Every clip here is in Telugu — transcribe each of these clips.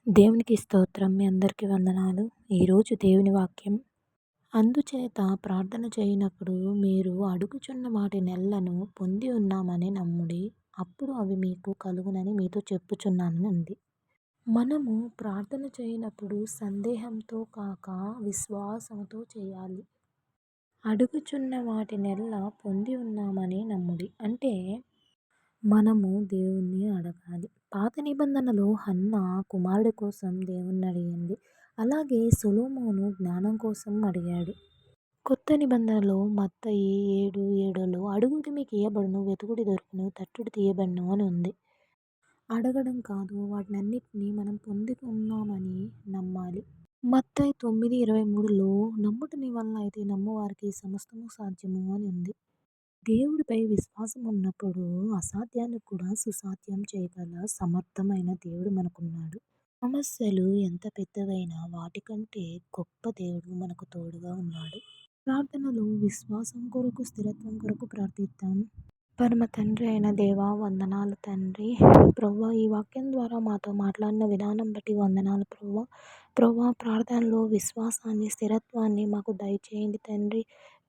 దేవునికి స్తోత్రం. మీ అందరికీ వందనాలు. ఈరోజు దేవుని వాక్యం. అందుచేత ప్రార్థన చేయనప్పుడు మీరు అడుగుచున్న వాటి నెల్లను పొంది ఉన్నామని నమ్ముడి. అప్పుడు అవి మీకు కలుగునని మీతో చెప్పుచున్నానని ఉంది. మనము ప్రార్థన చేయనప్పుడు సందేహంతో కాక విశ్వాసంతో చేయాలి. అడుగుచున్న వాటి నెల్ల పొంది ఉన్నామని నమ్ముడి. అంటే మనము దేవుణ్ణి అడగాలి. పాత నిబంధనలో హన్న కుమారుడి కోసం దేవుణ్ణి అడిగింది. అలాగే సొలొమోను జ్ఞానం కోసం అడిగాడు. కొత్త నిబంధనలో మత్తయి 7:7లో అడుగుడి మీకు ఇయ్యబడును, వెతుకుడి దొరుకును, తట్టుడి తీయబడును అని ఉంది. అడగడం కాదు, వాటినన్నిటినీ మనం పొంది ఉన్నామని నమ్మాలి. మత్తయి 9:23లో నమ్ముట నీ వలన అయితే నమ్మువారికి సమస్తము సాధ్యము అని ఉంది. దేవుడిపై విశ్వాసం ఉన్నప్పుడు అసాధ్యాన్ని కూడా సుసాధ్యం చేయగల సమర్థమైన దేవుడు మనకున్నాడు. సమస్యలు ఎంత పెద్దవైనా వాటికంటే గొప్ప దేవుడు మనకు తోడుగా ఉన్నాడు. ప్రార్థనలో విశ్వాసం కొరకు, స్థిరత్వం కొరకు ప్రార్థిద్దాం. పరమ తండ్రి అయిన దేవా, వందనాలు తండ్రి. ప్రభువా, ఈ వాక్యం ద్వారా మాతో మాట్లాడిన విధానం బట్టి వందనాలు ప్రభువా. ప్రభువా, ప్రార్థనలో విశ్వాసాన్ని, స్థిరత్వాన్ని మాకు దయచేయండి తండ్రి.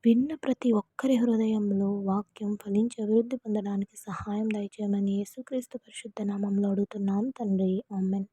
విన్న ప్రతి ఒక్కరి హృదయంలో వాక్యం ఫలించి అభివృద్ధి పొందడానికి సహాయం దయచేయమని యేసుక్రీస్తు పరిశుద్ధ నామంలో అడుగుతున్నాను తండ్రి. ఆమేన్.